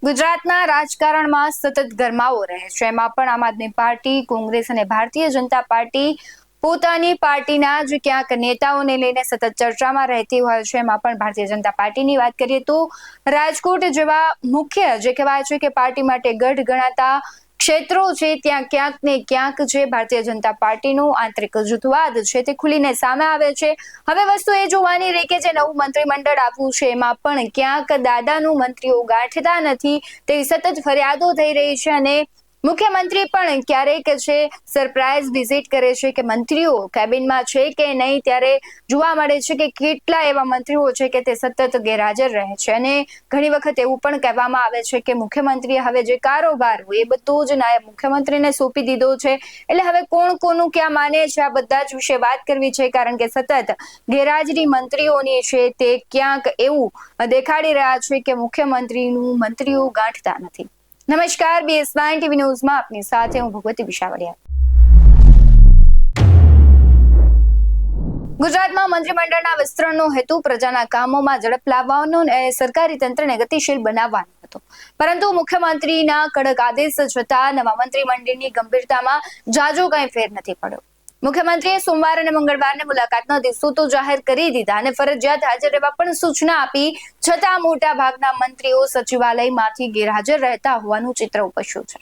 ગુજરાતના રાજકારણમાં સતત ગરમાવો રહે છે. એમાં પણ આમ આદમી પાર્ટી, કોંગ્રેસ અને ભારતીય જનતા પાર્ટી પોતાની પાર્ટીના જ ક્યાંક નેતાઓને લઈને સતત ચર્ચામાં રહેતી હોય છે. એમાં પણ ભારતીય જનતા પાર્ટીની વાત કરીએ તો રાજકોટ જેવા મુખ્ય જે કહેવાય છે કે પાર્ટી માટે ગઢ ગણાતા ક્ષેત્રો છે ત્યાં ક્યાંક ને ક્યાંક જે ભારતીય જનતા પાર્ટીનું આંતરિક જૂથવાદ છે તે ખુલીને સામે આવે છે. હવે વસ્તુ એ જોવાની રહી કે જે નવું મંત્રીમંડળ આવ્યું છે એમાં પણ ક્યાંક દાદાનું મંત્રીઓ ગાંઠતા નથી તેવી સતત ફરિયાદો થઈ રહી છે અને મુખ્યમંત્રી પણ ક્યારેક છે સરપ્રાઇઝ વિઝિટ કરે છે કે મંત્રીઓ કેબિનમાં છે કે નહીં, ત્યારે જોવા મળે છે કે કેટલા એવા મંત્રીઓ છે કે તે સતત ગેરહાજર રહે છે અને ઘણી વખત એવું પણ કહેવામાં આવે છે કે મુખ્યમંત્રીએ હવે જે કારોબાર હોય એ બધો જ નાયબ મુખ્યમંત્રીને સોંપી દીધો છે. એટલે હવે કોણ કોનું ક્યાં માને છે આ બધા જ વિશે વાત કરવી છે, કારણ કે સતત ગેરહાજરી મંત્રીઓની છે તે ક્યાંક એવું દેખાડી રહ્યા છે કે મુખ્યમંત્રીનું મંત્રીઓ ગાંઠતા નથી. નમસ્કાર, BS9 TV ન્યૂઝમાં આપની સાથે હું ભગવતી વિશાવડિયા. ગુજરાતમાં મંત્રીમંડળના વિસ્તરણનો હેતુ પ્રજાના કામોમાં ઝડપ લાવવાનો અને સરકારી તંત્રને ગતિશીલ બનાવવાનો હતો, પરંતુ મુખ્યમંત્રીના કડક આદેશ છતાં નવા મંત્રીમંડળની ગંભીરતામાં જાજો કંઈ ફેર નથી પડ્યો. મુખ્યમંત્રીએ સોમવાર અને મંગળવારને મુલાકાતના દિવસો તો જાહેર કરી દીધા અને ફરજિયાત હાજર રહેવા પણ સૂચના આપી, છતાં મોટા ભાગના મંત્રીઓ સચિવાલયમાંથી ગેરહાજર રહેતા હોવાનું ચિત્ર ઉપસ્યું છે.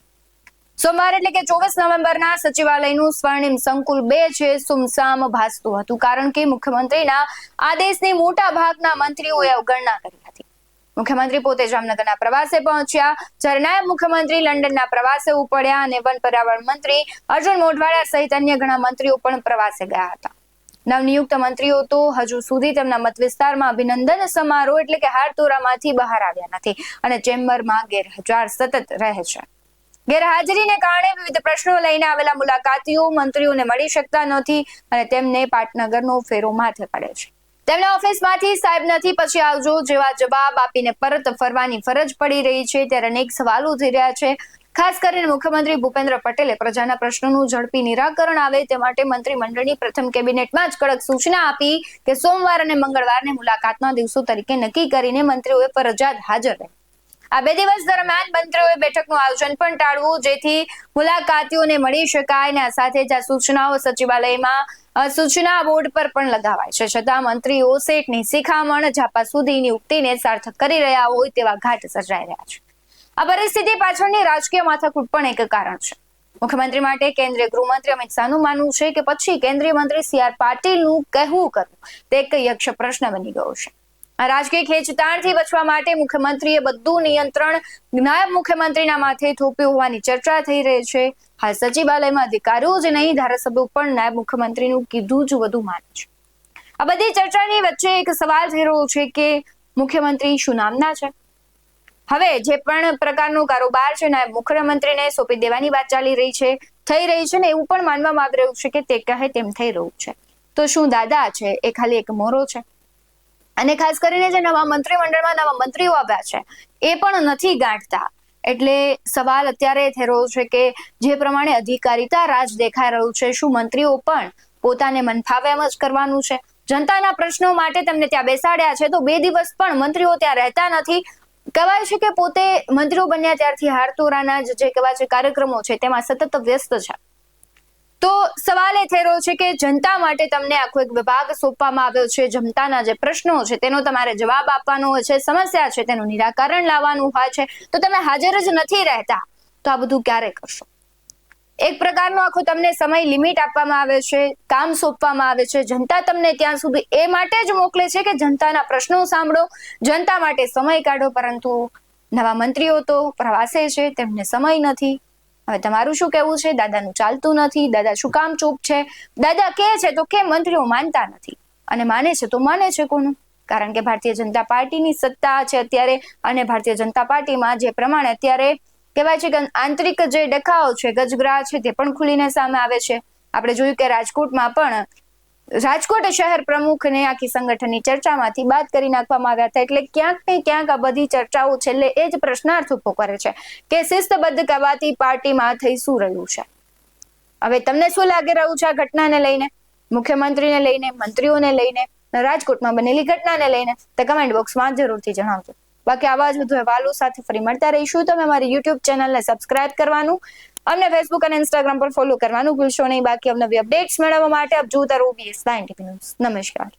સોમવાર એટલે કે 24 નવેમ્બરના સચિવાલયનું સ્વર્ણિમ સંકુલ 2 છે સુમસામ ભાસતું હતું, કારણ કે મુખ્યમંત્રીના આદેશની મોટા ભાગના મંત્રીઓએ અવગણના કરી હતી. મુખ્યમંત્રી પોતે જામનગરના પ્રવાસે પહોંચ્યા, જ્યારે નાયબ મુખ્યમંત્રી લંડનના પ્રવાસે ઉપડ્યા અને વન પર્યાવરણ મંત્રી અર્જુન મોઢવાડિયા સહિત અન્ય ઘણા મંત્રીઓ પણ પ્રવાસે ગયા હતા. નવનિયુક્ત મંત્રીઓ તો હજુ સુધી તેમના મત વિસ્તારમાં અભિનંદન સમારોહ એટલે કે હારતોરામાંથી બહાર આવ્યા નથી અને ચેમ્બરમાં ગેરહાજર સતત રહે છે. ગેરહાજરીને કારણે વિવિધ પ્રશ્નો લઈને આવેલા મુલાકાતીઓ મંત્રીઓને મળી શકતા નથી અને તેમને પાટનગરનો ફેરો માથે પડે છે. તેમને ઓફિસમાંથી સાહેબ નથી પછી આવજો જેવા જવાબ આપીને પરત ફરવાની ફરજ પડી રહી છે. ત્યારે અનેક સવાલો થઈ રહ્યા છે. ખાસ કરીને મુખ્યમંત્રી ભૂપેન્દ્ર પટેલે પ્રજાના પ્રશ્નોનું ઝડપી નિરાકરણ આવે તે માટે મંત્રીમંડળની પ્રથમ કેબિનેટમાં જ કડક સૂચના આપી કે સોમવાર અને મંગળવારને મુલાકાતના દિવસો તરીકે નક્કી કરીને મંત્રીઓએ ફરજિયાત હાજર રહે. આ 2 દિવસ દરમિયાન મંત્રીઓએ બેઠકનું આયોજન પણ ટાળવું જેથી મુલાકાતીઓને મળી શકાય અને આ સાથે જ આ સૂચનાઓ સચિવાલયમાં સૂચના બોર્ડ પર પણ લગાવાય છે. છતાં મંત્રીઓ સેટની શિખામણ ઝાપા સુધીની ઉક્તિને સાર્થક કરી રહ્યા હોય તેવા ઘાટ સર્જાઈ રહ્યા છે. આ પરિસ્થિતિ પાછળની રાજકીય માથાકૂટ પણ એક કારણ છે. મુખ્યમંત્રી માટે કેન્દ્રીય ગૃહમંત્રી અમિત શાહનું માનવું છે કે પછી કેન્દ્રીય મંત્રી CR પાટીલનું કહેવું કરવું તે એક યક્ષ પ્રશ્ન બની ગયો છે. આ રાજકીય ખેંચતાણથી બચવા માટે મુખ્યમંત્રીએ બધું નિયંત્રણ નાયબ મુખ્યમંત્રીના માથે થોપ્યું હોવાની ચર્ચા થઈ રહી છે. હાલ સચિવાલયમાં અધિકારીઓ જ નહીં, ધારાસભ્યો પણ નાયબ મુખ્યમંત્રીનું કીધું જ વધુ માને છે. આ બધી ચર્ચાની વચ્ચે એક સવાલ થઈ રહ્યો છે કે મુખ્યમંત્રી શું નામના છે? હવે જે પણ પ્રકારનો કારોબાર છે નાયબ મુખ્યમંત્રીને સોંપી દેવાની વાત ચાલી રહી છે, થઈ રહી છે ને એવું પણ માનવામાં આવી રહ્યું છે કે તે કહે તેમ થઈ રહ્યું છે. તો શું દાદા છે એ ખાલી એક મોરો છે? અને ખાસ કરીને જે નવા મંત્રીમંડળમાં નવા મંત્રીઓ આવ્યા છે એ પણ નથી ગાંઠતા. એટલે સવાલ અત્યારે થઈ રહ્યો છે કે જે પ્રમાણે અધિકારીતા રાજ દેખાઈ રહ્યું છે, શું મંત્રીઓ પણ પોતાને મનફાવે એમ જ કરવાનું છે? જનતાના પ્રશ્નો માટે તેમને ત્યાં બેસાડ્યા છે તો 2 દિવસ પણ મંત્રીઓ ત્યાં રહેતા નથી. કહેવાય છે કે પોતે મંત્રીઓ બન્યા ત્યારથી હારતોરાના જે કહેવાય છે કાર્યક્રમો છે તેમાં સતત વ્યસ્ત છે. તો સવાલ એ થઈ રહ્યો છે કે જનતા માટે તમને આખો એક વિભાગ સોંપવામાં આવ્યો છે, જનતાના જે પ્રશ્નો છે તેનો તમારે જવાબ આપવાનો હોય છે, સમસ્યા છે તેનું નિરાકરણ લાવવાનું હોય છે, તો તમે હાજર જ નથી રહેતા તો આ બધું ક્યારે કરશો? એક પ્રકારનો આખો તમને સમય લિમિટ આપવામાં આવે છે, કામ સોંપવામાં આવે છે. જનતા તમને ત્યાં સુધી એ માટે જ મોકલે છે કે જનતાના પ્રશ્નો સાંભળો, જનતા માટે સમય કાઢો, પરંતુ નવા મંત્રીઓ તો પ્રવાસે છે, તેમને સમય નથી. હવે તમારું શું કહેવું છે? દાદાનું ચાલતું નથી, દાદા શું કામ ચૂપ છે? દાદા કહે છે તો કેમ મંત્રીઓ માનતા નથી? અને માને છે તો માને છે કોનું? કારણ કે ભારતીય જનતા પાર્ટીની સત્તા છે અત્યારે અને ભારતીય જનતા પાર્ટીમાં જે પ્રમાણે અત્યારે કહેવાય છે કે આંતરિક જે ડખાઓ છે, ગજગરા છે તે પણ ખુલીને સામે આવે છે. આપણે જોયું કે રાજકોટમાં પણ રાજકોટ શહેર પ્રમુખને આખી સંગઠનની ચર્ચામાંથી બાદ કરી નાખવામાં આવ્યા હતા. એટલે ક્યાંક ને ક્યાંક આ બધી ચર્ચાઓ છેલ્લે એ જ પ્રશ્નાર્થ ઉભો કરે છે કે શિસ્તબદ્ધ કહેવાતી પાર્ટીમાં થઈ શું રહ્યું છે? હવે તમને શું લાગી રહ્યું છે આ ઘટનાને લઈને, મુખ્યમંત્રીને લઈને, મંત્રીઓને લઈને, રાજકોટમાં બનેલી ઘટનાને લઈને? તે કમેન્ટ બોક્સમાં જરૂરથી જણાવજો. બાકી આવા જ વધુ અહેવાલો સાથે ફરી મળતા રહીશું. તમે અમારી યુટ્યુબ ચેનલને સબસ્ક્રાઇબ કરવાનું, અમને ફેસબુક અને ઇન્સ્ટાગ્રામ પર ફોલો કરવાનું ભૂલશો નહીં. બાકી અવનવી અપડેટ્સ મેળવવા માટે આપ જોતા રહો OBS 90 ન્યૂઝ. નમસ્કાર.